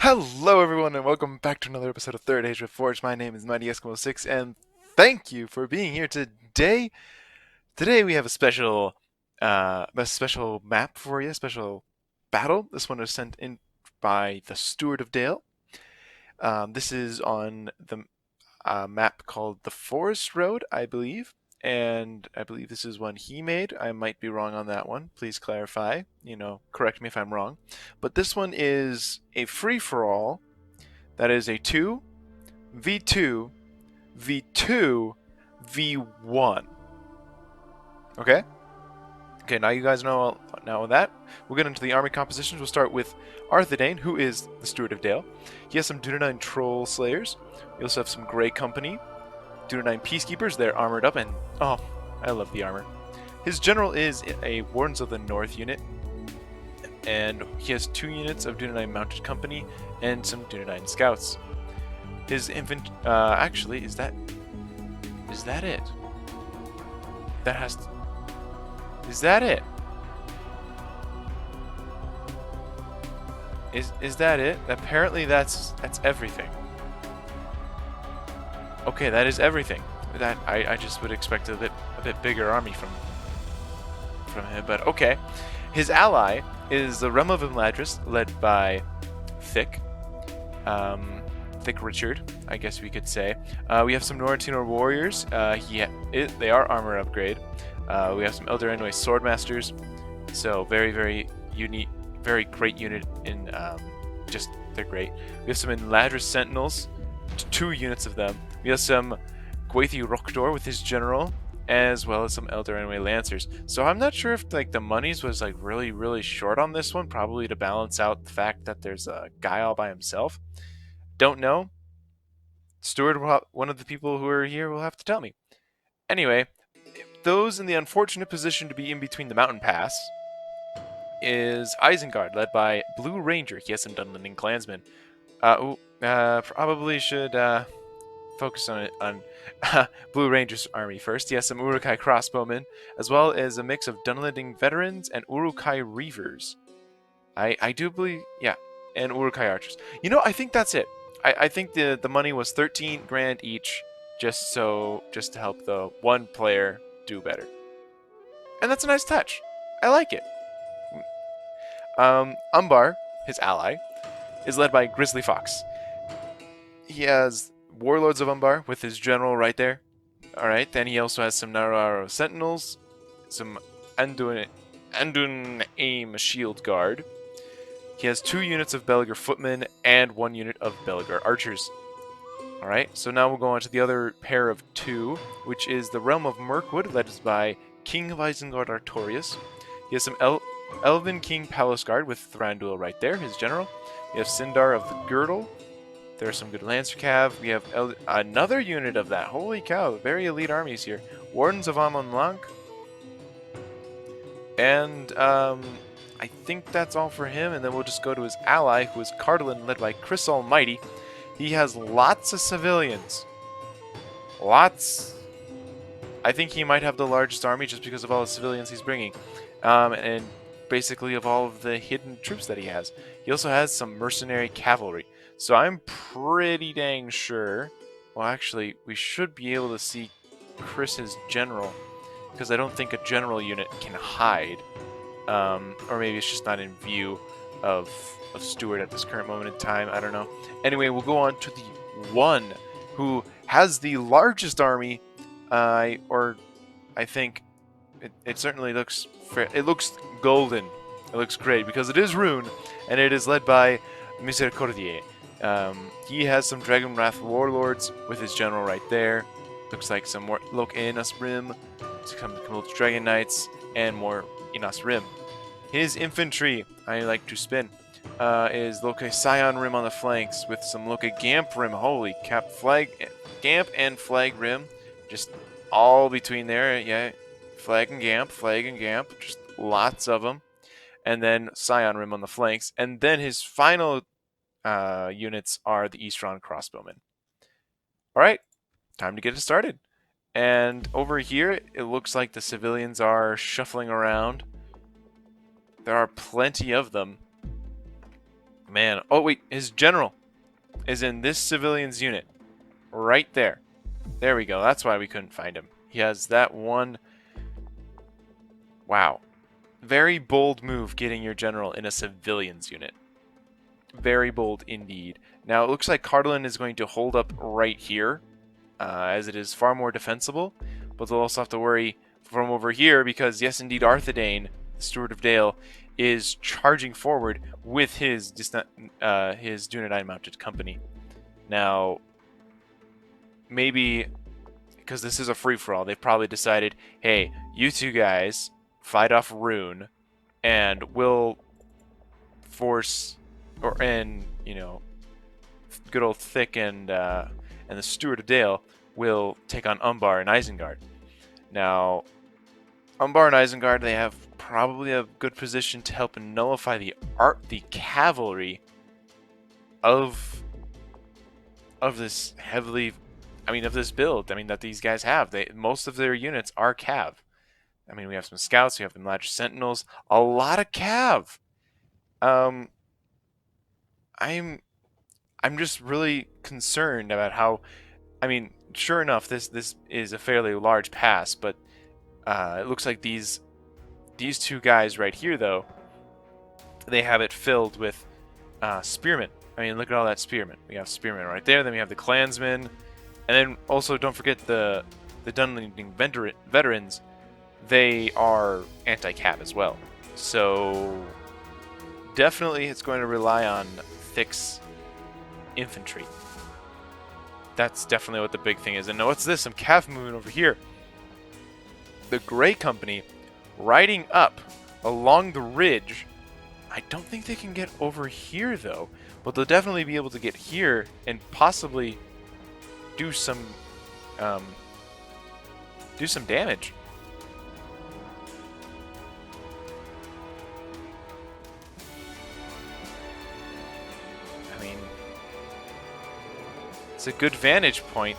Hello everyone and welcome back to another episode of Third Age Reforged. My name is Mighty Eskimo 6 and thank you for being here today. Today we have a special map for you, a special battle. This one was sent in by the Steward of Dale. This is on the map called the Forest Road, I believe. And I believe this is one he made. I might be wrong on that one. Please clarify. Correct me if I'm wrong. But this one is a free-for-all. That is a 2, V2, V2, V1. Okay? Okay, now you guys know now that. We'll get into the army compositions. We'll start with Arthedane, who is the Steward of Dale. He has some Dunedain Troll Slayers. We also have some Grey Company. Dunedain Peacekeepers, they're armored up, and oh, I love the armor. His general is a Wardens of the North unit, and he has 2 units of Dunedain Mounted Company and some Dunedain Scouts. His actually, is that it? Is that it? Is that it? Apparently that's everything. Okay, that is everything. That I just would expect a bit bigger army from him, but okay. His ally is the Realm of Imladris, led by Thick Richard, I guess we could say. We have some Norrentino warriors. They are armor upgrade. We have some Elder Enway Swordmasters. So very unique, very great unit in just they're great. We have some Imladris Sentinels, 2 units of them. We have some Gwathi Rokdor with his general, as well as some Elder Enway Lancers. So I'm not sure if the monies was really short on this one, probably to balance out the fact that there's a guy all by himself. Don't know. Steward, one of the people who are here, will have to tell me. Anyway, those in the unfortunate position to be in between the mountain pass is Isengard, led by Blue Ranger. He has some Dunlending Clansmen. Probably should focus on Blue Ranger's army first. He has some Uruk-hai crossbowmen, as well as a mix of Dunlending veterans and Uruk-hai reavers. I do believe, yeah, and Uruk-hai archers. I think that's it. I think the money was 13 grand each, just to help the one player do better. And that's a nice touch. I like it. Umbar, his ally, is led by Grizzly Fox. He has Warlords of Umbar with his general right there. Alright, then he also has some Nararo Sentinels, some Andun Aim Shield Guard. He has 2 units of Belegar Footmen and 1 unit of Belegar Archers. Alright, so now we'll go on to the other pair of 2, which is the Realm of Mirkwood, led by King of Isengard Artorius. He has some Elven King Palace Guard with Thranduil right there, his general. We have Sindar of the Girdle. There are some good Lancer Cav. We have another unit of that. Holy cow, very elite armies here. Wardens of Amon Blanc. And I think that's all for him, and then we'll just go to his ally, who is Cardalin, led by Chris Almighty. He has lots of civilians. Lots. I think he might have the largest army just because of all the civilians he's bringing. And basically of all of the hidden troops that he has. He also has some mercenary cavalry. So I'm pretty dang sure... Well, actually, we should be able to see Chris's general, because I don't think a general unit can hide. Or maybe it's just not in view of Steward at this current moment in time. I don't know. Anyway, we'll go on to the one who has the largest army. I think it certainly looks fair. It looks golden. It looks great because it is Rune, and it is led by Misericordier. He has some Dragonwrath Warlords with his general right there. Looks like some more Lok Enas Rim, some Dragon Knights, and more Enas Rim. His infantry, I like to spin, is Loke Scion Rim on the flanks with some Loke Gamp Rim. Holy cap, Gamp and Flag Rim, just all between there. Yeah, Flag and Gamp, just lots of them. And then Scion Rim on the flanks. And then his final units are the Eastron Crossbowmen. Alright, time to get it started. And over here, it looks like the civilians are shuffling around. There are plenty of them. Man, oh wait, his general is in this civilian's unit. Right there. There we go. That's why we couldn't find him. He has that one. Wow. Very bold move getting your general in a civilian's unit. Very bold indeed. Now it looks like Cardlin is going to hold up right here, as it is far more defensible. But they'll also have to worry from over here because, yes, indeed, Arthedain, the Steward of Dale, is charging forward with his Dunedain mounted company. Now, maybe because this is a free-for-all, they've probably decided, hey, you two guys fight off Rune, and we'll force, good old Thick and the Steward of Dale will take on Umbar and Isengard. Now, Umbar and Isengard, they have probably a good position to help nullify the cavalry of this of this build. That these guys have. Most of their units are cav. We have some scouts, we have the large sentinels, a lot of cav. I'm just really concerned about how. Sure enough, this is a fairly large pass, but it looks like these two guys right here, though, they have it filled with spearmen. Look at all that spearmen. We have spearmen right there. Then we have the clansmen, and then also don't forget the Dunlending veterans. They are anti-cav as well. So definitely, it's going to rely on Thick's infantry. That's definitely what the big thing is. And what's this? Some cav movement over here. The Grey Company riding up along the ridge. I don't think they can get over here, though. But they'll definitely be able to get here and possibly do some damage. It's a good vantage point,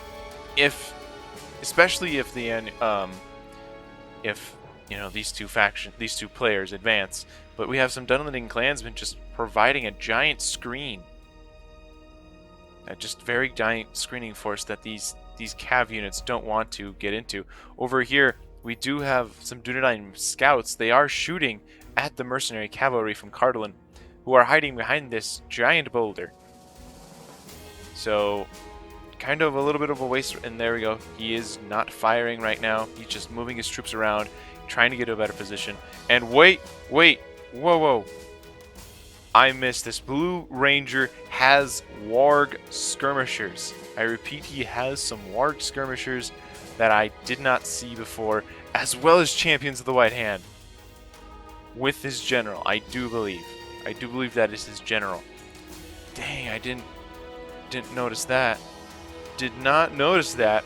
especially if these two players advance. But we have some Dunlending clansmen just providing a giant screen, just very giant screening force that these cav units don't want to get into. Over here, we do have some Dunedain scouts. They are shooting at the mercenary cavalry from Cardlin, who are hiding behind this giant boulder. So, kind of a little bit of a waste. And there we go. He is not firing right now. He's just moving his troops around, trying to get to a better position. And wait, whoa. I missed this. Blue Ranger has warg skirmishers. I repeat, he has some warg skirmishers that I did not see before, as well as champions of the White Hand. With his general, I do believe that is his general. Dang, I didn't notice that. Did not notice that.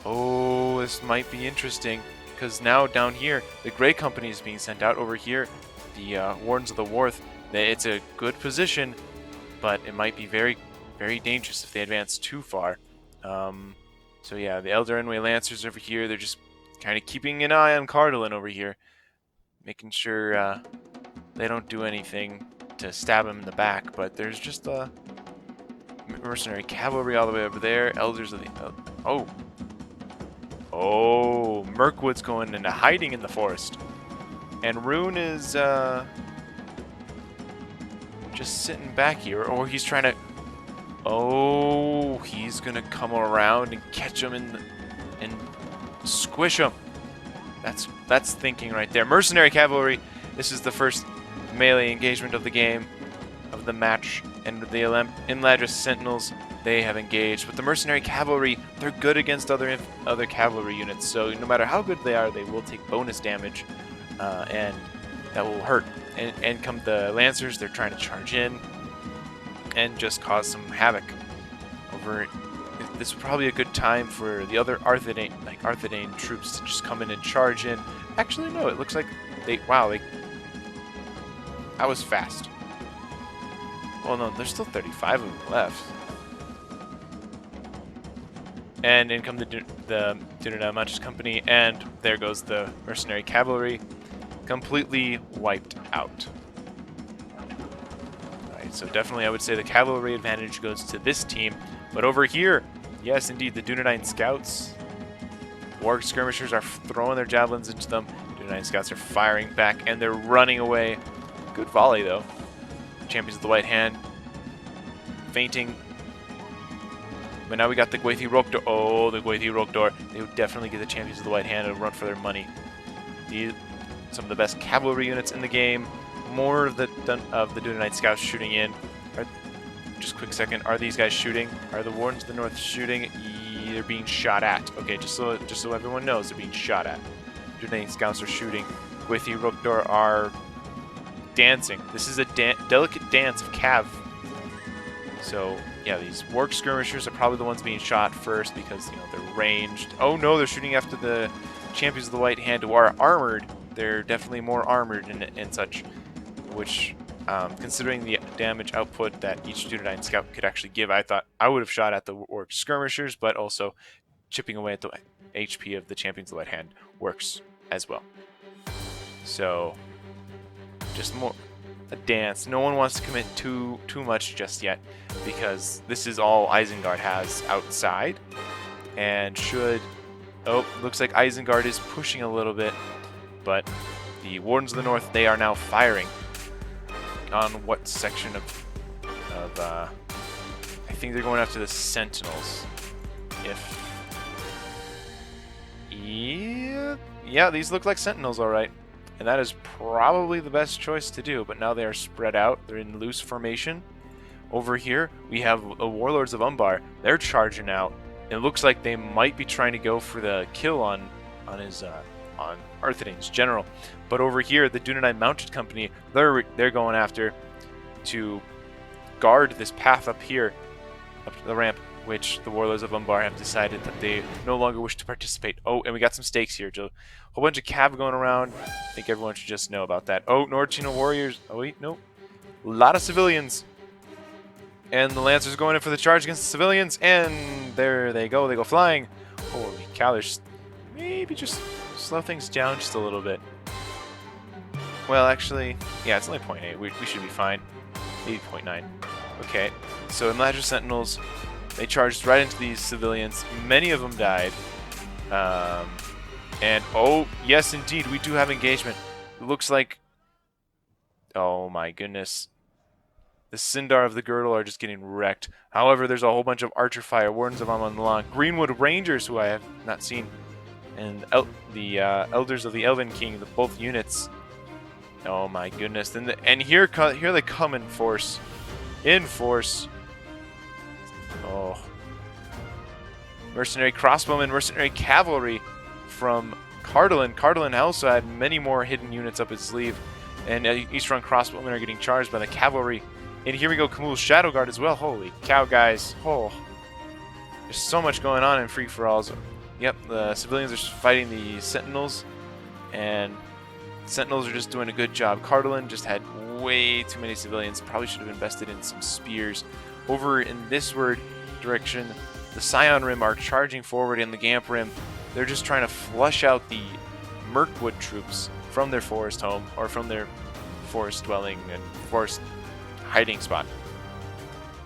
Oh, this might be interesting, because now down here, the Grey Company is being sent out. Over here, the Wardens of the Warth. It's a good position, but it might be very, very dangerous if they advance too far. So yeah, the Elder Enway Lancers over here, they're just kind of keeping an eye on Cardlin over here, making sure they don't do anything to stab him in the back. But there's just mercenary cavalry all the way over there. Elders of the... Oh, Mirkwood's going into hiding in the forest. And Rune is just sitting back here. Or he's trying to... Oh, he's going to come around and catch him and squish him. That's thinking right there. Mercenary cavalry. This is the first melee engagement of the game, of the match. And the Imladris Sentinels, they have engaged. But the mercenary cavalry, they're good against other cavalry units. So no matter how good they are, they will take bonus damage, and that will hurt. And come the Lancers, they're trying to charge in and just cause some havoc over. This is probably a good time for the other Arthedain troops to just come in and charge in. Actually, no, it looks like that was fast. Well, no, there's still 35 of them left. And in come the Dunedain Mounted Company, and there goes the mercenary cavalry, completely wiped out. Alright, So definitely I would say the cavalry advantage goes to this team. But over here, yes, indeed, the Dunedain Scouts. Warg Skirmishers are throwing their javelins into them. Dunedain Scouts are firing back, and they're running away. Good volley, though. Champions of the White Hand. Fainting. But now we got the Gwathi Rokdor. Oh, the Gwathi Rokdor. They would definitely get the Champions of the White Hand to run for their money. Some of the best cavalry units in the game. More of the Dunedain Scouts shooting in. Just a quick second. Are these guys shooting? Are the Wardens of the North shooting? They're being shot at. Okay, just so everyone knows, they're being shot at. Dunedain Scouts are shooting. Gwathi Rokdor are dancing. This is a delicate dance of cav. So yeah, these Warg Skirmishers are probably the ones being shot first because, you know, they're ranged. Oh no, they're shooting after the Champions of the White Hand who are armored. They're definitely more armored and such, which, considering the damage output that each Dunedain Scout could actually give, I thought I would have shot at the Warg Skirmishers, but also chipping away at the HP of the Champions of the White Hand works as well. So, just more a dance. No one wants to commit too much just yet, because this is all Isengard has outside, and should... Oh, looks like Isengard is pushing a little bit, but the Wardens of the North, they are now firing on what section of I think they're going after the Sentinels. Yeah, these look like Sentinels, all right. And that is probably the best choice to do, but now they are spread out. They're in loose formation. Over here, we have the Warlords of Umbar. They're charging out. It looks like they might be trying to go for the kill on Arthedain's general. But over here, the Dunedain Mounted Company, they're going after to guard this path up here, up to the ramp, which the Warlords of Umbar have decided that they no longer wish to participate. Oh, and we got some stakes here, Joe. A whole bunch of cav going around. I think everyone should just know about that. Oh, Nordchino warriors. Oh, wait, nope. A lot of civilians. And the Lancers going in for the charge against the civilians. And there they go flying. Holy cow, there's maybe just slow things down just a little bit. Well, actually, yeah, it's only 0.8. We should be fine. Maybe 0.9. Okay, so Imladra Sentinels, they charged right into these civilians. Many of them died. And, oh, yes, indeed, we do have engagement. It looks like... Oh, my goodness. The Sindar of the Girdle are just getting wrecked. However, there's a whole bunch of Archer Fire, Wardens of Amon Long, Greenwood Rangers, who I have not seen, and the Elders of the Elven King, both units. Oh, my goodness. And here they come in force. In force. Oh. Mercenary Crossbowmen, Mercenary Cavalry from Cardolin. Cardolin also had many more hidden units up his sleeve. And Eastron Crossbowmen are getting charged by the Cavalry. And here we go, Kamul's Shadow Guard as well. Holy cow, guys. Oh. There's so much going on in free-for-alls. Yep, the civilians are fighting the Sentinels. And Sentinels are just doing a good job. Cardolin just had way too many civilians. Probably should have invested in some spears. Over in this direction, the Scion Rim are charging forward in the Gamp Rim. They're just trying to flush out the Mirkwood troops from their forest home, or from their forest dwelling and forest hiding spot.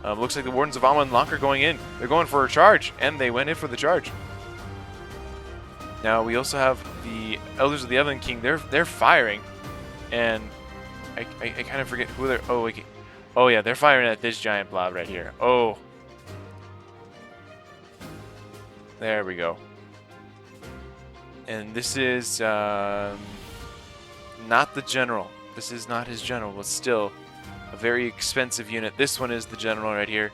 Looks like the Wardens of Amon Lank are going in. They're going for a charge, and they went in for the charge. Now we also have the Elders of the Elven King. They're firing, and I kind of forget who they're. Oh, okay. Oh yeah, they're firing at this giant blob right here. Oh, there we go. And this is not the general. This is not his general, but still a very expensive unit. This one is the general right here.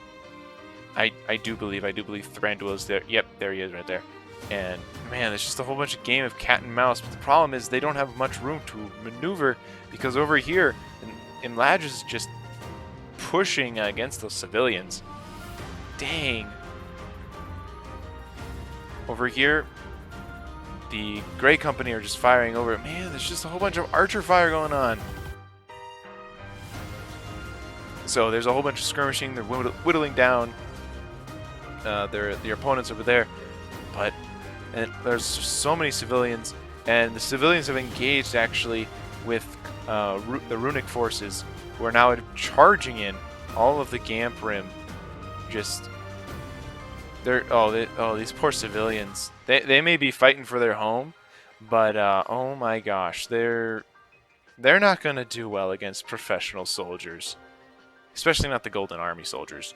I do believe Thranduil is there. Yep, there he is right there. And man, there's just a whole bunch of game of cat and mouse. But the problem is they don't have much room to maneuver, because over here, Imladra is just pushing against those civilians. Dang. Over here, the Grey Company are just firing over. Man, there's just a whole bunch of archer fire going on. So there's a whole bunch of skirmishing. They're whittling down their opponents over there. But there's so many civilians, and the civilians have engaged actually with the runic forces, who are now charging in all of the Gamp Rim just... these poor civilians. They may be fighting for their home, but oh my gosh, they're not going to do well against professional soldiers, especially not the Golden Army soldiers.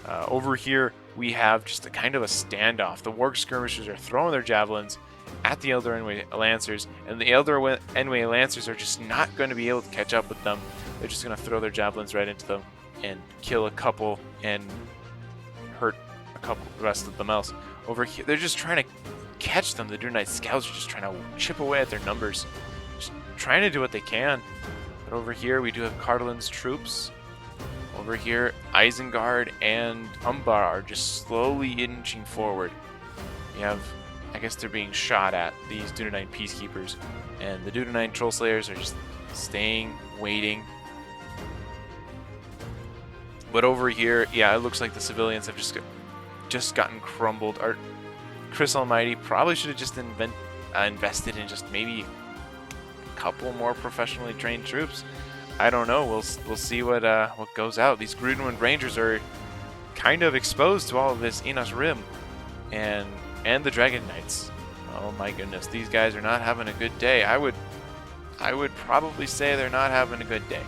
Over here, we have just a kind of a standoff. The Warg skirmishers are throwing their javelins at the Elder Enway Lancers, and the Elder Enway Lancers are just not going to be able to catch up with them. They're just going to throw their javelins right into them and kill a couple and hurt a couple, the rest of them else. Over here, they're just trying to catch them. The Dunite Scouts are just trying to chip away at their numbers, just trying to do what they can. But over here, we do have Cardolin's troops. Over here, Isengard and Umbar are just slowly inching forward. We have, I guess they're being shot at, these Dunanine peacekeepers. And the Dunanine troll slayers are just staying, waiting. But over here, yeah, it looks like the civilians have just gotten crumbled. Chris Almighty probably should have just invested in just maybe a couple more professionally trained troops. I don't know. We'll see what goes out. These Greenwind Rangers are kind of exposed to all of this Enos Rim and the Dragon Knights. Oh my goodness, these guys are not having a good day. I would probably say they're not having a good day.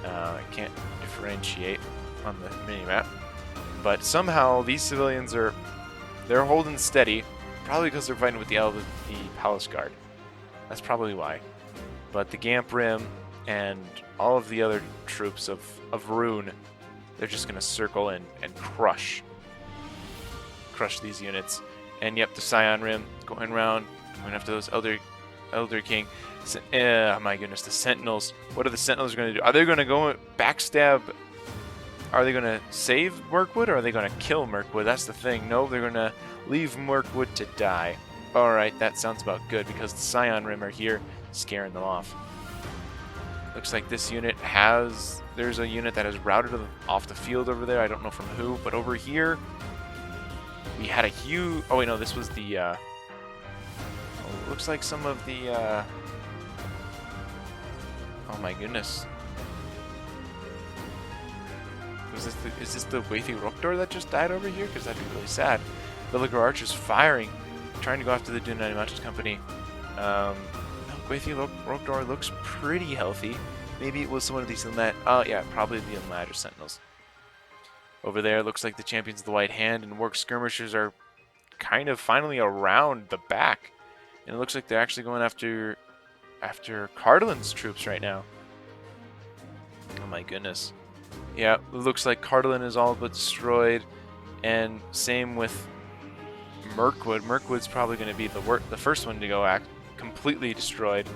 I can't differentiate on the mini-map, but somehow these civilians they're holding steady, probably because they're fighting with the Palace Guard. That's probably why. But the Gamp Rim and all of the other troops of Rune, they're just going to circle and crush these units. And yep, the Scion Rim going around, going after those Elder King. Oh my goodness, the Sentinels. What are the Sentinels going to do? Are they going to go backstab? Are they going to save Mirkwood, or are they going to kill Mirkwood? That's the thing. No, they're going to leave Mirkwood to die. Alright, that sounds about good, because the Scion Rim are here scaring them off. Looks like this unit there's a unit that has routed off the field over there. I don't know from who, but over here we had a huge... Oh wait, no, this was the... looks like some of the... Oh my goodness. Is this the Waithy Rokdor that just died over here? Because that'd be really sad. Villager Archers firing, trying to go after the Dunanine Mounted Company. Waithy Rokdor looks pretty healthy. Maybe it was one of these Unlad. Oh yeah, probably the Unladder Sentinels. Over there, looks like the Champions of the White Hand and Warg Skirmishers are kind of finally around the back. And it looks like they're actually going after Cardolin's troops right now. Oh my goodness. Yeah, it looks like Cardolin is all but destroyed. And same with Mirkwood. Mirkwood's probably going to be the first one to go completely destroyed,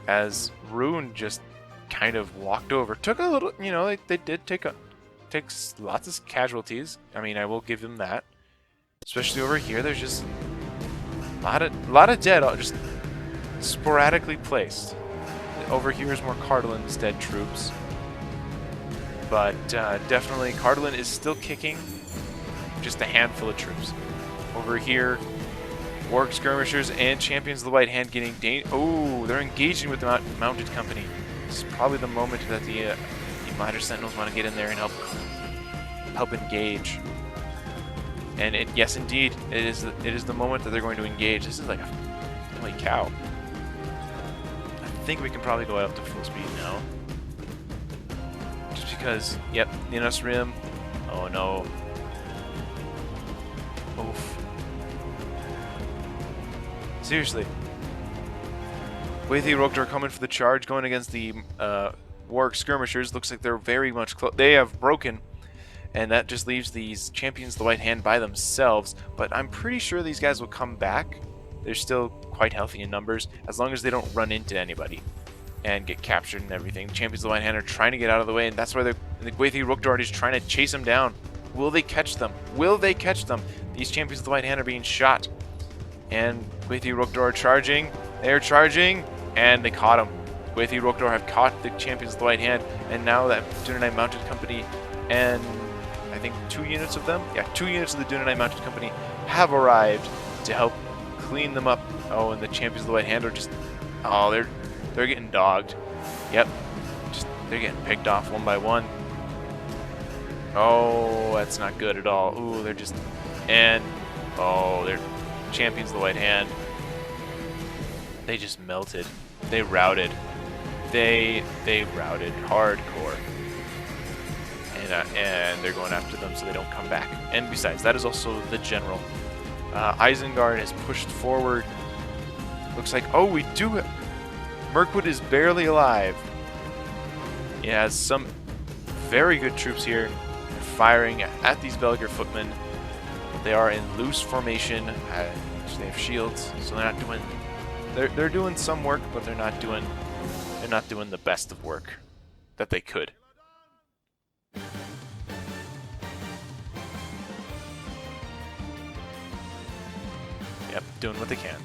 as Rune just kind of walked over. Took a little, they did take lots of casualties. I mean, I will give them that. Especially over here, there's just a lot of dead, just sporadically placed. Over here is more Cardolin's dead troops. But definitely, Cardolin is still kicking just a handful of troops. Over here, Warg Skirmishers and Champions of the White Hand getting they're engaging with the Mounted Company. This is probably the moment that the Minor Sentinels want to get in there and help engage. And yes, indeed, it is the moment that they're going to engage. This is like a holy cow. I think we can probably go up to full speed now. Just because, yep, Enos Rim. Oh no. Oof. Seriously. Waithy Rokdor coming for the charge, going against the Warg Skirmishers. Looks like they're very much close. They have broken, and that just leaves these Champions of the White Hand by themselves. But I'm pretty sure these guys will come back. They're still quite healthy in numbers, as long as they don't run into anybody and get captured and everything. Champions of the White Hand are trying to get out of the way, and that's why the Waithy Rokdor is trying to chase them down. Will they catch them? Will they catch them? These Champions of the White Hand are being shot. And Waithy Rokdor are charging. They're charging, and they caught him. Waithy Rokdor have caught the Champions of the White Hand, and now that Dunanine Mounted Company and I think 2 units of them? Yeah, 2 units of the Dunanine Mounted Company have arrived to help clean them up. Oh, and the Champions of the White Hand are just... Oh, they're getting dogged. Yep. They're getting picked off one by one. Oh, that's not good at all. Ooh, they're just... And... Oh, they're champions of the White Hand. They just melted. They routed. They routed hardcore. And they're going after them so they don't come back. And besides, that is also the general. Isengard has pushed forward. Looks like... Oh, we do... Mirkwood is barely alive. He has some very good troops here. They're firing at these Belger footmen. They are in loose formation. They have shields, so they're not doing... They're doing some work, but they're not doing the best of work that they could. Yep, doing what they can.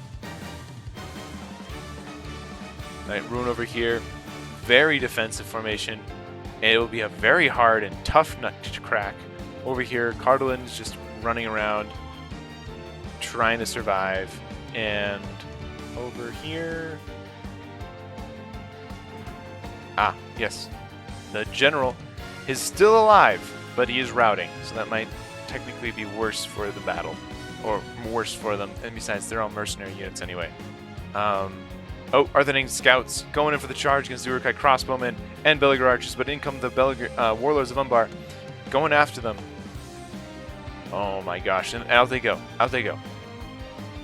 Right, Rune over here, very defensive formation. And it will be a very hard and tough nut to crack. Over here, Cardolin's just running around, trying to survive. And over here... Ah, yes. The general is still alive, but he is routing. So that might technically be worse for the battle. Or worse for them. And besides, they're all mercenary units anyway. Oh, Arthedain scouts going in for the charge against the Uruk-hai crossbowmen and Belger archers, but in come the warlords of Umbar, going after them. Oh my gosh, and out they go, out they go.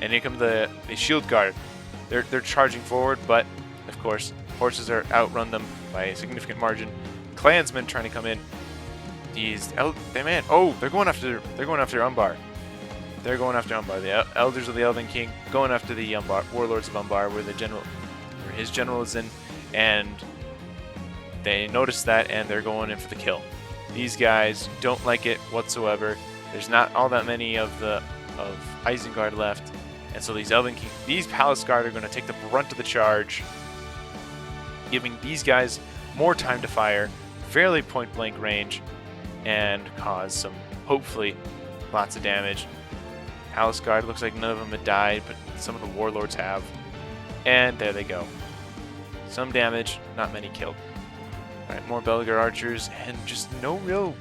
And in come the shield guard. They're charging forward, but of course, horses are outrun them by a significant margin. Clansmen trying to come in. They're going after Umbar. They're going after Umbar. The elders of the Elven King going after the warlords of Umbar, where his general is in, and they notice that, and they're going in for the kill. These guys don't like it whatsoever. There's not all that many of Isengard left, and so these Elven King, these Palace Guard are going to take the brunt of the charge, giving these guys more time to fire, fairly point-blank range, and cause some, hopefully, lots of damage. Palace Guard, looks like none of them have died, but some of the warlords have. And there they go. Some damage, not many killed. Alright, more Belger archers, and just no real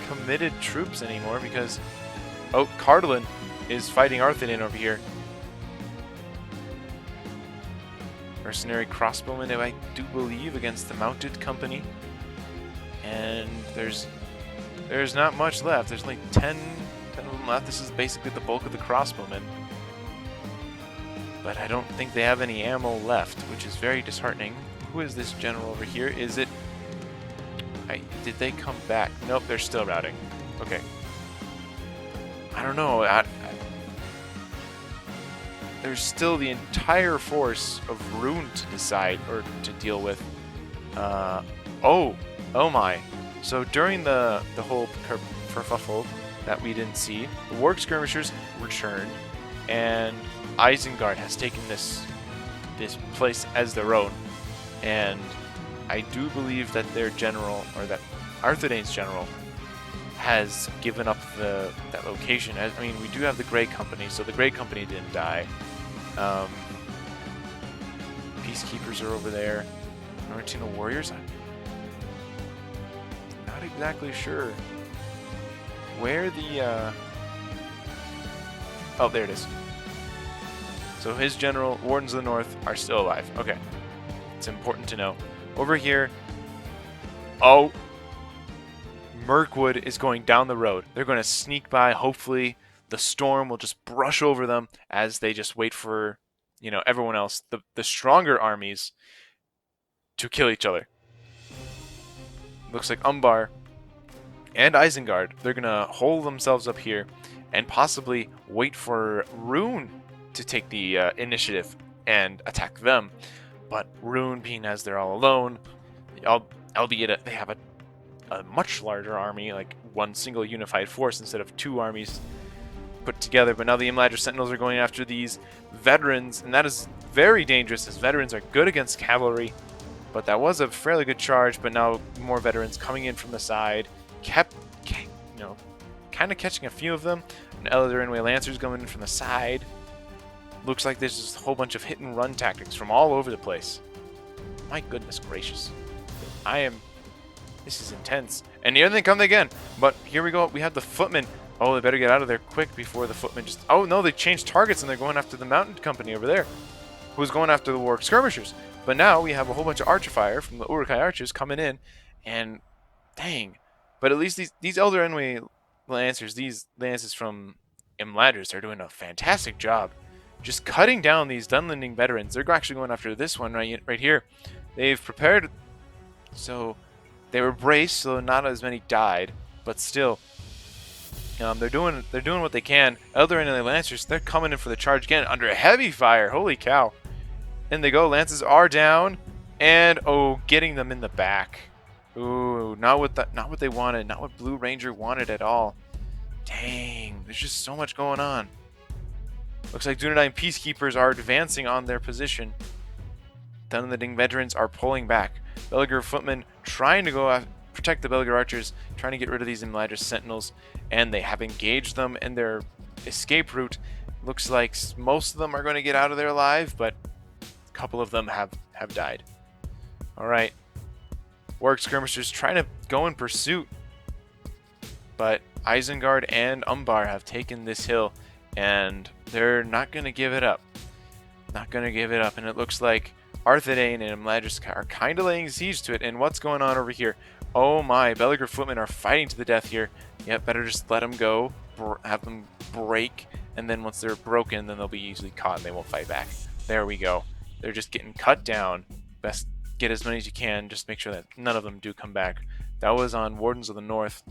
committed troops anymore because... Oh, Cardolin is fighting Arthedain over here. Mercenary crossbowmen, I do believe, against the mounted company. And there's not much left. There's like 10 of them left. This is basically the bulk of the crossbowmen. But I don't think they have any ammo left, which is very disheartening. Who is this general over here? Is it... did they come back? Nope, they're still routing. Okay. I don't know. There's still the entire force of Rune to decide, or to deal with. Oh my. So during the whole kerfuffle that we didn't see, the Warg Skirmishers returned, and Isengard has taken this place as their own, and I do believe that their general, or that Arthedain's general, has given up that location. I mean, we do have the Grey Company, so the Grey Company didn't die. Peacekeepers are over there. Nortino warriors? I'm not exactly sure where the... Oh, there it is. So his general, Wardens of the North, are still alive. Okay. It's important to know. Over here... Oh! Mirkwood is going down the road. They're going to sneak by. Hopefully, the storm will just brush over them as they just wait for, everyone else, the stronger armies, to kill each other. Looks like Umbar and Isengard, they're going to hold themselves up here and possibly wait for Rune to take the initiative and attack them. But Rune, being as they're all alone, albeit they have a much larger army, like one single unified force instead of two armies put together. But now the Imladra Sentinels are going after these veterans, and that is very dangerous, as veterans are good against cavalry. But that was a fairly good charge, but now more veterans coming in from the side, kind of catching a few of them. And Eldarinway Lancers coming in from the side. Looks like there's just a whole bunch of hit and run tactics from all over the place. My goodness gracious. I am This is intense. And here they come again. But here we go. We have the footmen. Oh, they better get out of there quick before the footmen just... Oh, no, they changed targets and they're going after the mountain company over there, who's going after the war skirmishers. But now we have a whole bunch of archer fire from the Uruk-hai archers coming in. And, dang. But at least these Elder Enway Lancers, these Lances from Imladris, are doing a fantastic job. Just cutting down these Dunlending veterans. They're actually going after this one right here. They've prepared... So, they were braced, so not as many died. But still... they're doing what they can. Elder and the Lancers, they're coming in for the charge again under a heavy fire. Holy cow. In they go. Lances are down. And, oh, getting them in the back. Ooh, not what they wanted. Not what Blue Ranger wanted at all. Dang, there's just so much going on. Looks like Dunedain Peacekeepers are advancing on their position. Dunlending veterans are pulling back. Belliger footmen trying to go protect the Belliger archers, trying to get rid of these Imladris sentinels, and they have engaged them in their escape route. Looks like most of them are going to get out of there alive, but a couple of them have died. Alright. Warwick skirmishers trying to go in pursuit, but Isengard and Umbar have taken this hill, and they're not going to give it up. Not going to give it up, and it looks like Arthedain and Imladris are kind of laying siege to it. And what's going on over here? Oh my, Belliger footmen are fighting to the death here. Yep, better just let them go, have them break, and then once they're broken, then they'll be easily caught and they won't fight back. There we go. They're just getting cut down. Best get as many as you can, just make sure that none of them do come back. That was on Wardens of the North,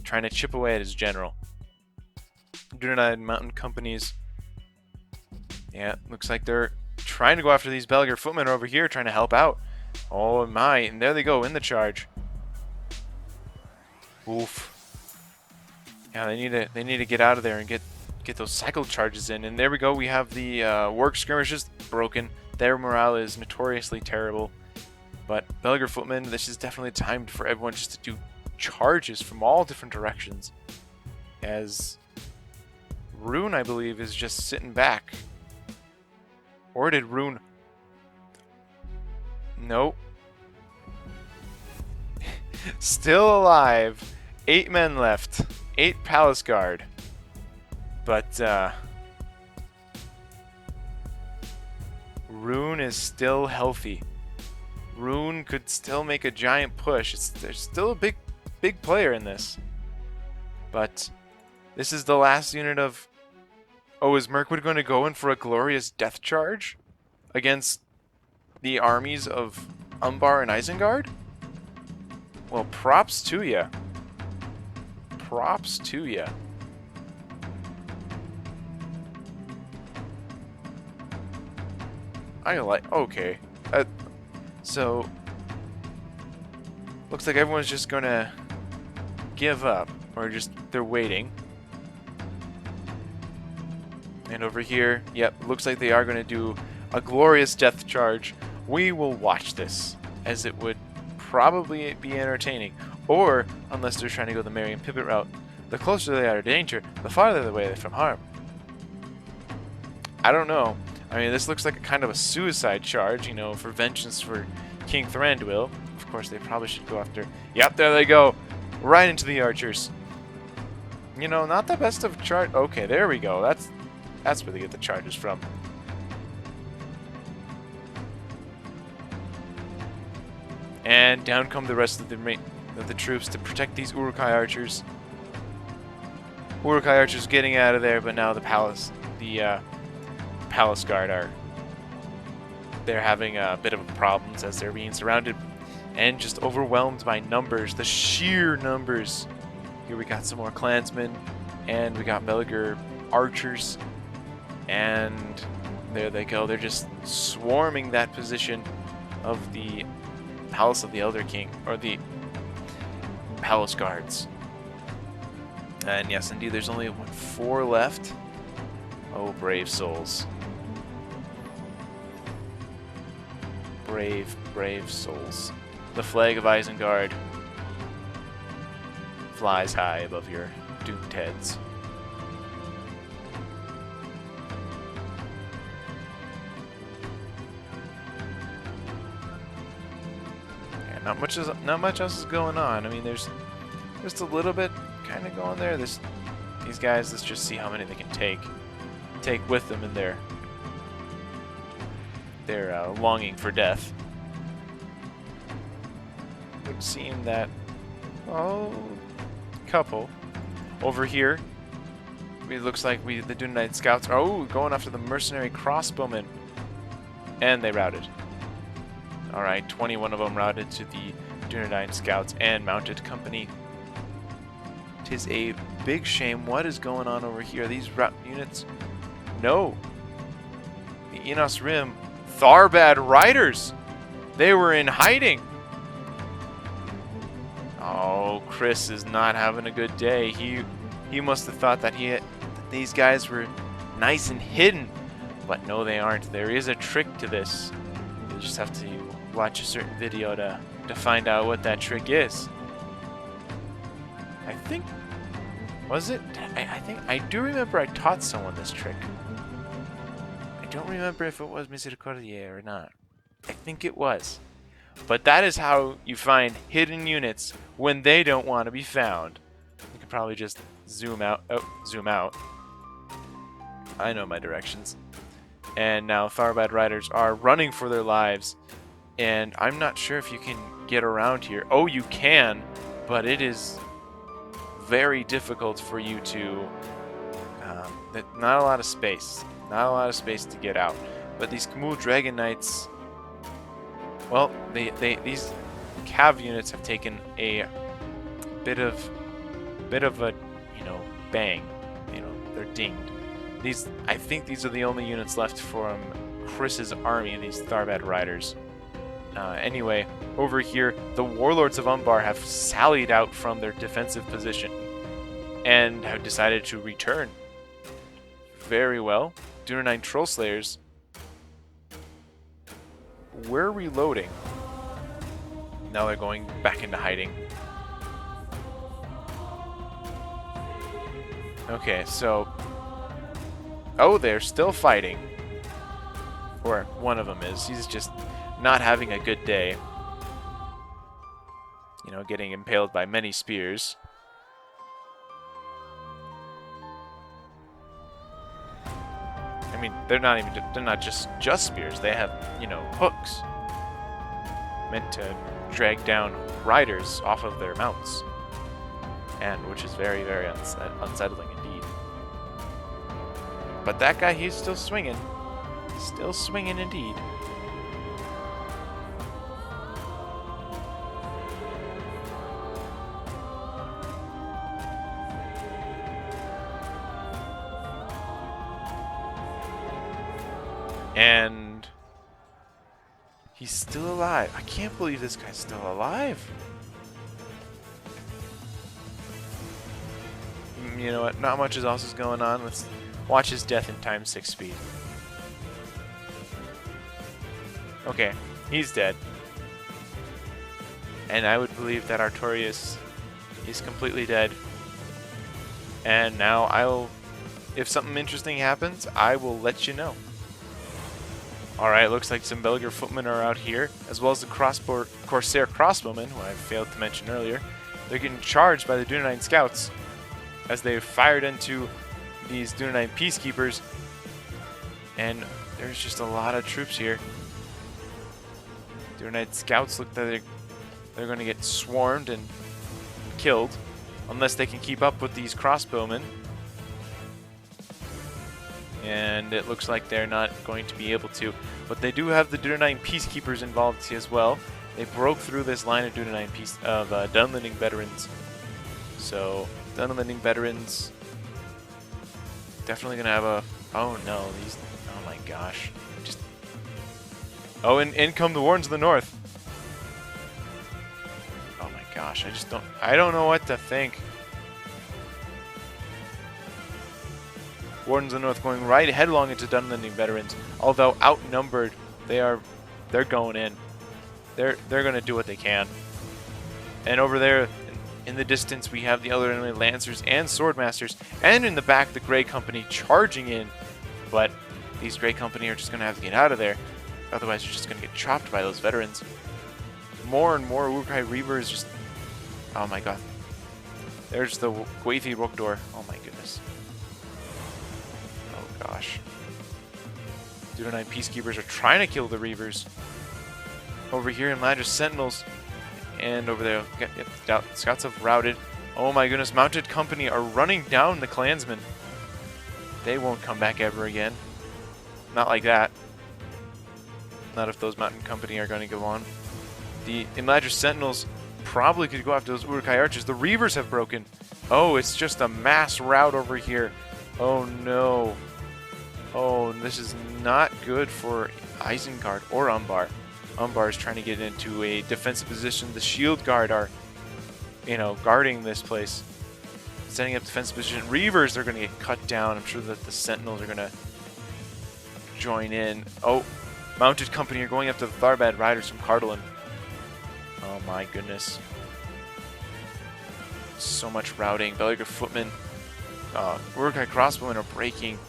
trying to chip away at his general. Dunedain Mountain Companies. Yeah, looks like they're trying to go after these Belliger footmen over here, trying to help out. Oh my, and there they go in the charge. Oof. Yeah, they need to get out of there and get those cycle charges in. And there we go. We have the work skirmishes broken. Their morale is notoriously terrible. But Belliger footmen, this is definitely timed for everyone just to do charges from all different directions. As Rune, I believe, is just sitting back. Or did Rune... Nope. Still alive. 8 men left. 8 Palace Guard. But, Rune is still healthy. Rune could still make a giant push. There's still a big player in this. But this is the last unit of... Oh, is Mirkwood going to go in for a glorious death charge against the armies of Umbar and Isengard? Well, props to ya. Props to ya. I like... Okay. So... Looks like everyone's just gonna give up. Or just... They're waiting. And over here... Yep, looks like they are gonna do a glorious death charge. We will watch this, as it would probably be entertaining. Or, unless they're trying to go the Merry and Pippin route, the closer they are to danger, the farther away from harm. I don't know. I mean, this looks like a kind of a suicide charge, you know, for vengeance for King Thranduil. Of course, they probably should go after... Yep, there they go. Right into the archers. You know, not the best of charge... Okay, there we go. That's where they get the charges from. And down come the rest of the troops to protect these Uruk-hai archers. Uruk-hai archers getting out of there, but now the Palace Guard are... They're having a bit of problems as they're being surrounded and just overwhelmed by numbers, the sheer numbers. Here we got some more clansmen, and we got Belliger archers, and there they go. They're just swarming that position of the Palace of the Elder King, or the Palace Guards. And yes, indeed, there's only 4 left. Oh, brave souls. Brave, brave souls. The flag of Isengard flies high above your doomed heads. not much else is going on. I mean, there's just a little bit kind of going there. These guys, let's just see how many they can take with them in their longing for death. It would seem that couple over here. It looks like the Dunedin Scouts are going after the mercenary crossbowmen, and they routed. All right, 21 of them routed to the Dunedin Scouts and Mounted Company. Tis a big shame. What is going on over here? These route units? No. The Enos Rim Tharbad Riders. They were in hiding. Oh, Chris is not having a good day. He must have thought that these guys were nice and hidden, but no, they aren't. There is a trick to this. You just have to watch a certain video to find out what that trick is. I think, was it? I do remember I taught someone this trick. I don't remember if it was Misericordia or not. I think it was. But that is how you find hidden units when they don't want to be found. You can probably just zoom out. Oh, zoom out. I know my directions. And now Tharbad Riders are running for their lives. And I'm not sure if you can get around here. Oh, you can, but it is very difficult for you to... not a lot of space. Not a lot of space to get out. But these Khmu Dragon Knights... Well, these cav units have taken a bit of a, bang. They're dinged. I think these are the only units left from Chris's army, these Tharbad Riders. Anyway, over here, the Warlords of Umbar have sallied out from their defensive position and have decided to return. Very well. Dunedin Troll Slayers, we're reloading. Now they're going back into hiding. Okay, so... Oh, they're still fighting. Or one of them is. He's just not having a good day. Getting impaled by many spears. I mean, they're not just spears. They have, hooks meant to drag down riders off of their mounts, and which is very, very unsettling indeed. But that guy, he's still swinging indeed. And he's still alive. I can't believe this guy's still alive. You know what? Not much else is going on. Let's watch his death in times 6 speed. Okay, he's dead. And I would believe that Artorius is completely dead. And now if something interesting happens, I will let you know. Alright, looks like some Belger footmen are out here, as well as the Corsair crossbowmen, who I failed to mention earlier. They're getting charged by the Dunedin Scouts as they fired into these Dunedin Peacekeepers. And there's just a lot of troops here. Dunedin Scouts look like they're going to get swarmed and killed, unless they can keep up with these crossbowmen. And it looks like they're not going to be able to. But they do have the Dunedin Peacekeepers involved as well. They broke through this line of Dunlending veterans. So, Dunlending veterans definitely going to have a... Oh no, these... Oh my gosh. Oh, and in come the Wardens of the North. Oh my gosh, I don't know what to think. Wardens of the North going right headlong into Dunlending veterans. Although outnumbered, they're going in. They're going to do what they can. And over there in the distance, we have the other enemy Lancers and Swordmasters, and in the back the Grey Company charging in. But these Grey Company are just going to have to get out of there. Otherwise, you're just going to get chopped by those veterans. more and more Uruk-hai Reavers just... Oh my god. There's the Gwathi Rukdor. Oh my goodness. Oh gosh. Dunanite Peacekeepers are trying to kill the Reavers. Over here in Ladris Sentinels. And over there, yep, Scots have routed. Oh my goodness, Mounted Company are running down the Klansmen. They won't come back ever again. Not like that. Not if those Mounted Company are going to go on. The Imladris Sentinels probably could go after those Uruk-hai Archers. The Reavers have broken. Oh, it's just a mass rout over here. Oh no. Oh, this is not good for Isengard or Umbar. Umbar is trying to get into a defensive position. The Shield Guard are, you know, guarding this place. Setting up defensive position. Reavers are going to get cut down. I'm sure that the Sentinels are going to join in. Oh, Mounted Company are going after the Tharbad Riders from Cardolan. Oh my goodness. So much routing. Belegar Footmen. Uruk-hai Crossbowmen are breaking.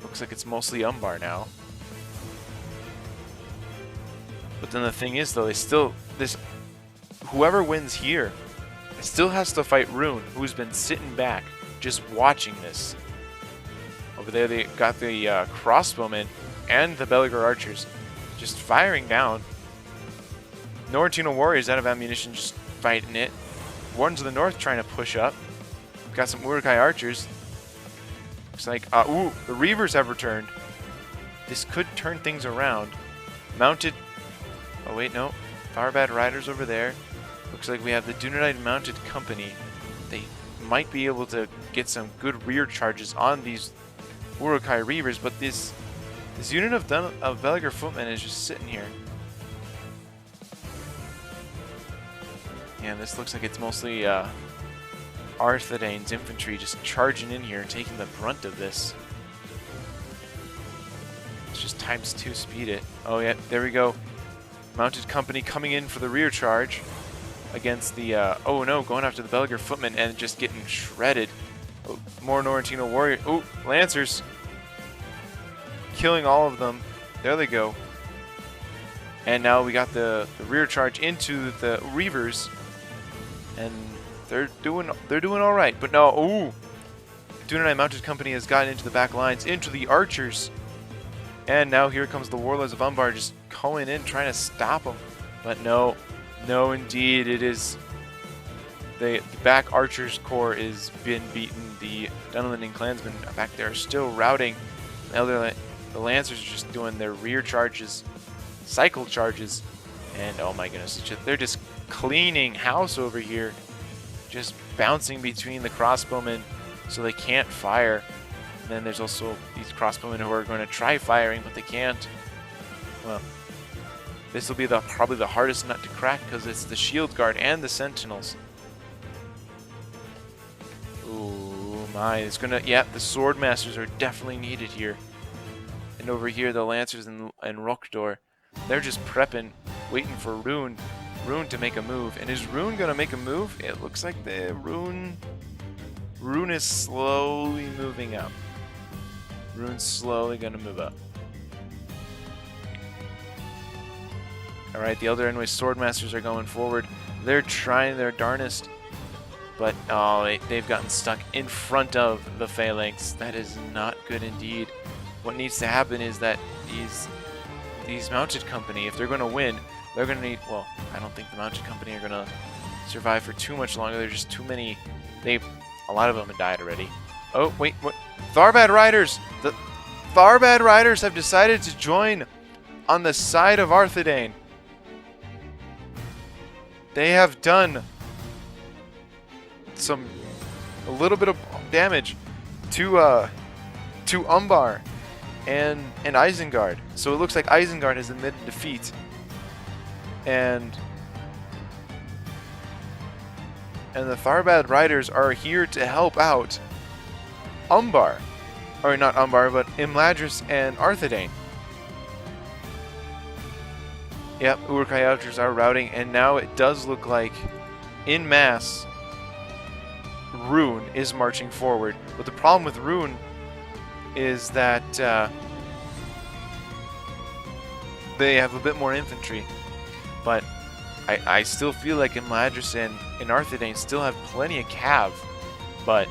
Looks like it's mostly Umbar now. But then the thing is, though, they still... Whoever wins here still has to fight Rune, who's been sitting back, just watching this. Over there, they got the crossbowmen and the Belegar archers just firing down. Norrentino warriors out of ammunition, just fighting it. Wardens of the North trying to push up. Got some Uruk-hai archers. Looks like, ooh, the Reavers have returned. This could turn things around. Mounted, oh wait, no. Tharbad Riders over there. Looks like we have the Dunanite Mounted Company. They might be able to get some good rear charges on these Uruk-hai Reavers, but this unit of Belegar Footmen is just sitting here. Yeah, this looks like it's mostly Arthedain's infantry just charging in here, taking the brunt of this. Let's just ×2 speed it. Oh yeah, there we go. Mounted Company coming in for the rear charge against the, oh no, going after the Belegar Footmen and just getting shredded. Oh, more Norrentino warrior. Oh, Lancers. Killing all of them. There they go. And now we got the rear charge into the Reavers. And they're doing all right. But no, ooh. Dunanite Mounted Company has gotten into the back lines, into the archers. And now here comes the Warlords of Umbar just going in, trying to stop them. But no. No, indeed, it is... The back Archers Corps is been beaten. The Dunlending Clansmen back there are still routing. The Lancers are just doing their rear charges, cycle charges. And oh my goodness, they're just cleaning house over here. Just bouncing between the crossbowmen so they can't fire. And then there's also these crossbowmen who are going to try firing, but they can't. Well... This will be probably the hardest nut to crack because it's the Shield Guard and the Sentinels. Ooh, my. It's gonna... Yeah, the Swordmasters are definitely needed here. And over here, the Lancers and Rukdor, they're just prepping, waiting for Rune to make a move. And is Rune gonna make a move? It looks like the Rune is slowly moving up. Rune's slowly gonna move up. Alright, the Elder Enway Swordmasters are going forward. They're trying their darnest. But, oh, they've gotten stuck in front of the Phalanx. That is not good indeed. What needs to happen is that these Mounted Company, if they're going to win, they're going to need... Well, I don't think the Mounted Company are going to survive for too much longer. There's just too many... A lot of them have died already. Oh, wait, what? Tharbad Riders! The Tharbad Riders have decided to join on the side of Arthedain. They have done a little bit of damage to Umbar and Isengard. So it looks like Isengard has admitted defeat, and the Tharbad Riders are here to help out Umbar, or not Umbar, but Imladris and Arthedain. Yep, Uruk-hai Archers are routing, and now it does look like, in mass, Rune is marching forward. But the problem with Rune is that they have a bit more infantry. But I still feel like Imladris and Arthedain still have plenty of cav, but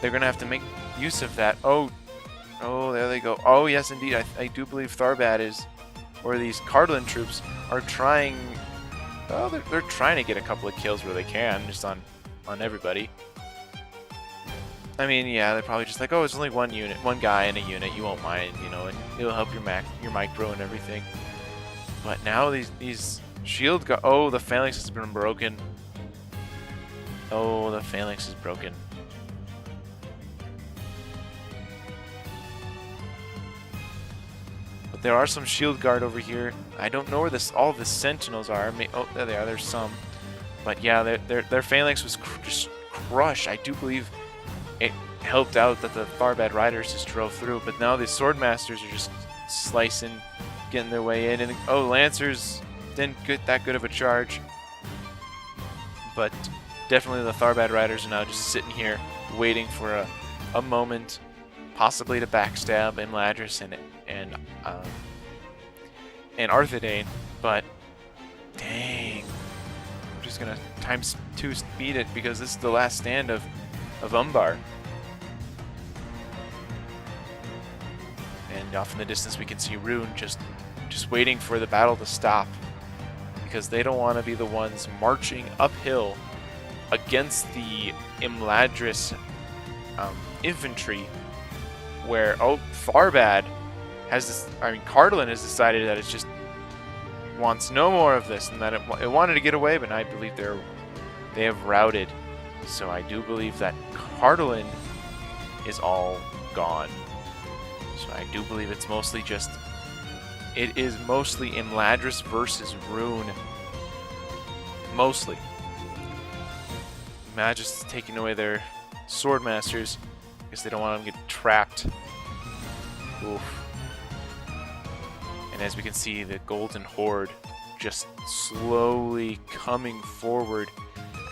they're going to have to make use of that. Oh, there they go. Oh, yes, indeed. I do believe Tharbad is, or these Cardlin troops are trying. Oh, they're trying to get a couple of kills where they can, just on everybody. I mean, yeah, they're probably just like, oh, it's only one guy in a unit, you won't mind, you know, and it'll help your micro and everything. But now these shield oh, the phalanx has been broken. Oh, the phalanx is broken. But there are some shield guard over here. I don't know where all the sentinels are. Oh, there they are. There's some. But yeah, their phalanx was just crushed. I do believe it helped out that the Tharbad riders just drove through. But now the swordmasters are just slicing, getting their way in. And oh, lancers didn't get that good of a charge. But definitely the Tharbad riders are now just sitting here waiting for a moment, possibly to backstab Imladris and Arthedain. But dang, I'm just gonna ×2 speed it because this is the last stand of Umbar. And off in the distance we can see Rune just waiting for the battle to stop, because they don't want to be the ones marching uphill against the Imladris infantry, where Tharbad has this. I mean, Cardlin has decided that it just wants no more of this, and that it wanted to get away, but I believe they have routed. So I do believe that Cardlin is all gone. So I do believe it's mostly it is mostly Imladris versus Rune. Mostly. Imladris is taking away their swordmasters because they don't want them to get trapped. Oof. And as we can see, the Golden Horde just slowly coming forward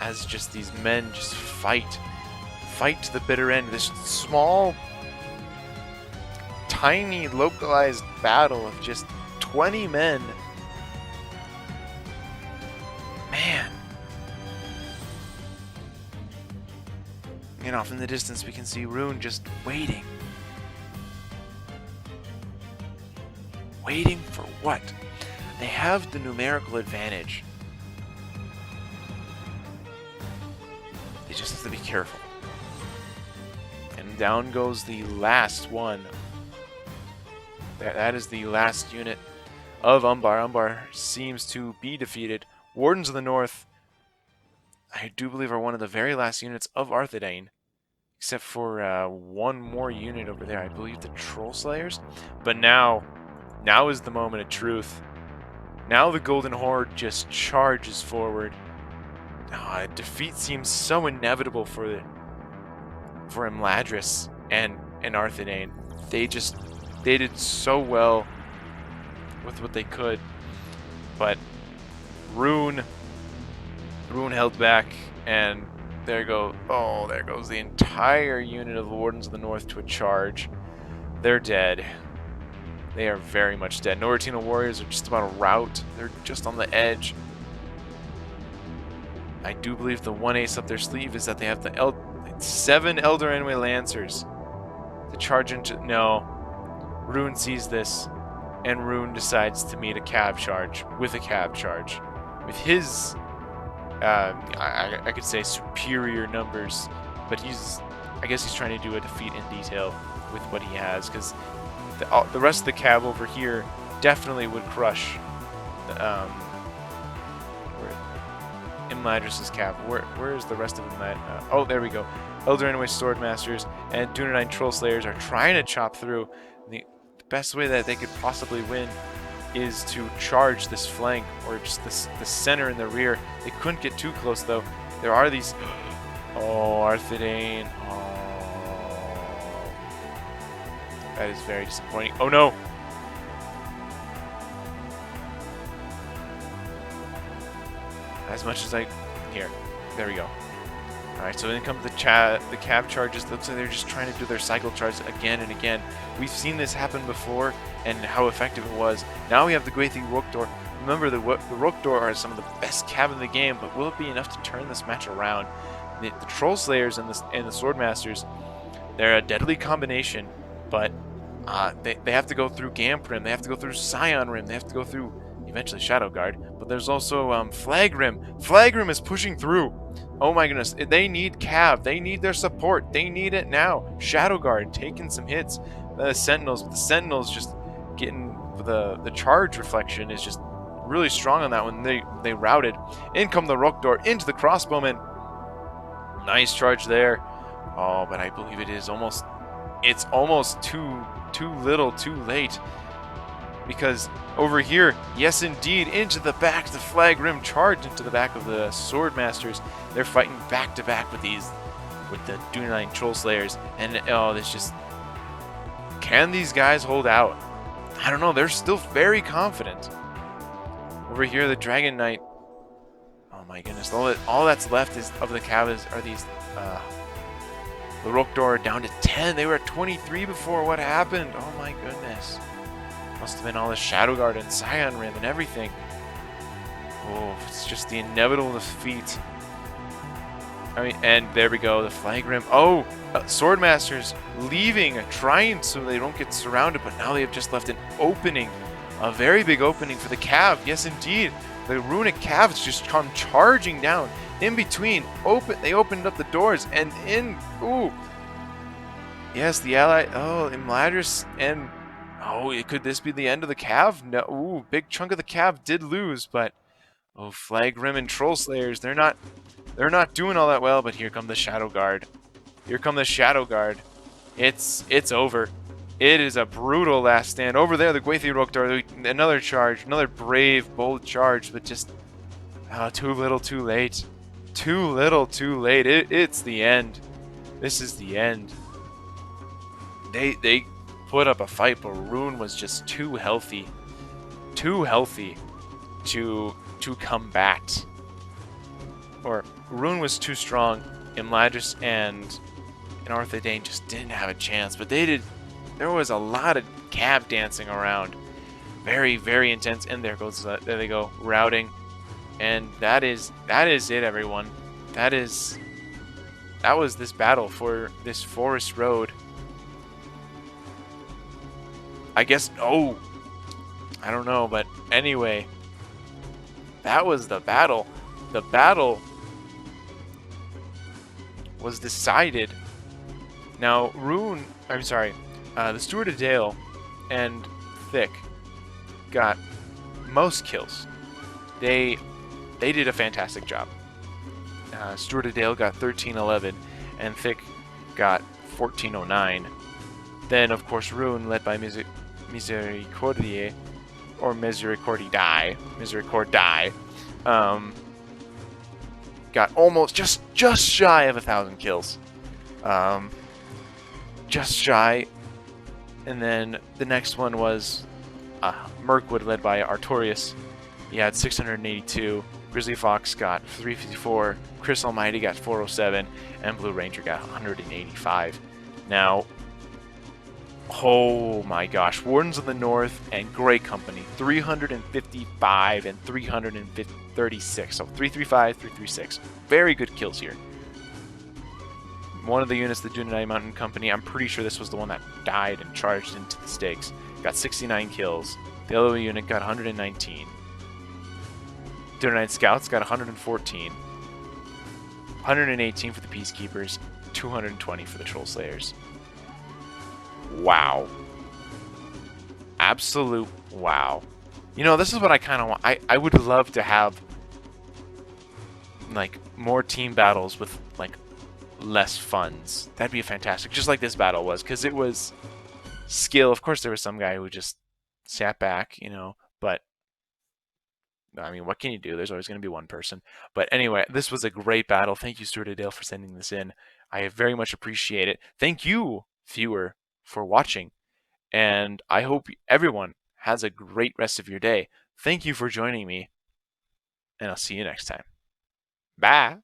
as just these men just fight to the bitter end. This small, tiny, localized battle of just 20 men. Man. And off in the distance we can see Rune just waiting. Waiting for what? They have the numerical advantage. They just have to be careful. And down goes the last one. That is the last unit of Umbar. Umbar seems to be defeated. Wardens of the North, I do believe, are one of the very last units of Arthedain. Except for one more unit over there. I believe the Troll Slayers. But now is the moment of truth. Now the Golden Horde just charges forward. Defeat seems so inevitable for Imladris and Arthedain. They did so well with what they could, but Rune held back, and there goes the entire unit of the Wardens of the North to a charge. They're dead. They are very much dead. Noratina warriors are just about a rout. They're just on the edge. I do believe the one ace up their sleeve is that they have the 7 Elder Enway Lancers to charge into. No. Rune sees this, and Rune decides to meet a cav charge. With With his, I could say, superior numbers, but I guess he's trying to do a defeat in detail with what he has, because the rest of the cav over here definitely would crush Imladris' cav. Where is the rest of them? Oh, there we go. Elder Enway Swordmasters and Dunedain Troll Slayers are trying to chop through. The best way that they could possibly win is to charge this flank, or just the center and the rear. They couldn't get too close, though. There are these. Oh, Arthedain. Oh, that is very disappointing. Oh no. As much as here, there we go. All right, so then comes the cav charges. Looks like they're just trying to do their cycle charge again and again. We've seen this happen before, and how effective it was. Now we have the Gwathi Rukdor Remember, the Rokdor are some of the best cav in the game, but will it be enough to turn this match around? The Troll Slayers and the Swordmasters, they're a deadly combination, but they have to go through Gamp Rim, they have to go through Scion Rim, they have to go through eventually Shadow Guard, but there's also Flag Rim. Flag Rim is pushing through. Oh my goodness, they need cav, they need their support, they need it now. Shadow Guard taking some hits. The Sentinels just getting the charge reflection is just really strong on that one. They routed. In come the Rokdor into the crossbowmen. Nice charge there. Oh, but I believe it's almost too little, too late. Because over here, yes indeed, into the back, the Flag Rim charged into the back of the Swordmasters. They're fighting back to back with the Dunine Troll Slayers. And oh, this just, can these guys hold out? I don't know, they're still very confident. Over here, the Dragon Knight. Oh my goodness, all that's left of the cav are these the Rokdor down to 10. They were at 23 before. What happened? Oh my goodness. Must have been all the Shadow Guard and Scion Rim and everything. Oh, it's just the inevitable defeat. I mean, and there we go, the Flag Rim. Oh, Swordmasters leaving, trying so they don't get surrounded, but now they have just left an opening. A very big opening for the cav. Yes, indeed. The Runic Cavs just come charging down. In between, they opened up the doors, and in, ooh. Yes, the ally, oh, Imladris, and, oh, could this be the end of the cav? No, ooh, big chunk of the cav did lose, but, oh, Flag Rim and Troll Slayers, they're not doing all that well, but here come the Shadow Guard. Here come the Shadow Guard. It's over. It is a brutal last stand. Over there, the Gwathi Rokdor, another charge, another brave, bold charge, but just too little, too late. Too little, too late. It's the end. This is the end. They put up a fight, but Rune was just too healthy to combat. Or Rune was too strong. Imladris and Arthur Dane just didn't have a chance, but they did. There was a lot of cav dancing around. Very, very intense. And there they go, routing. And that is it, everyone. That was this battle for this forest road. I guess, oh, I don't know, but anyway, that was the battle. The battle was decided. Now, the Steward of Dale and Thick got most kills. They did a fantastic job. Steward of Dale got 1311, and Thick got 1409. Then, of course, Rune, led by Misericordie, or Misericordie, got almost just shy of 1,000 kills. Just shy. And then the next one was Mirkwood, led by Artorias. He had 682. Grizzly Fox got 354. Chris Almighty got 407. And Blue Ranger got 185. Now, oh my gosh. Wardens of the North and Grey Company, 355 and 336. So 335, 336. Very good kills here. One of the units, the Dunai Mountain Company, I'm pretty sure this was the one that died and charged into the stakes, got 69 kills. The other unit got 119. Dunai Scouts got 114. 118 for the Peacekeepers, 220 for the Troll Slayers. Wow. Absolute wow. You know, this is what I kind of want. I would love to have, like, more team battles with, like, less funds. That'd be fantastic, just like this battle was, because it was skill. Of course, there was some guy who just sat back, you know, but I mean, what can you do? There's always going to be one person. But anyway, this was a great battle. Thank you, StewardofDale, for sending this in. I very much appreciate it. Thank you, viewer, for watching, and I hope everyone has a great rest of your day. Thank you for joining me, and I'll see you next time. Bye!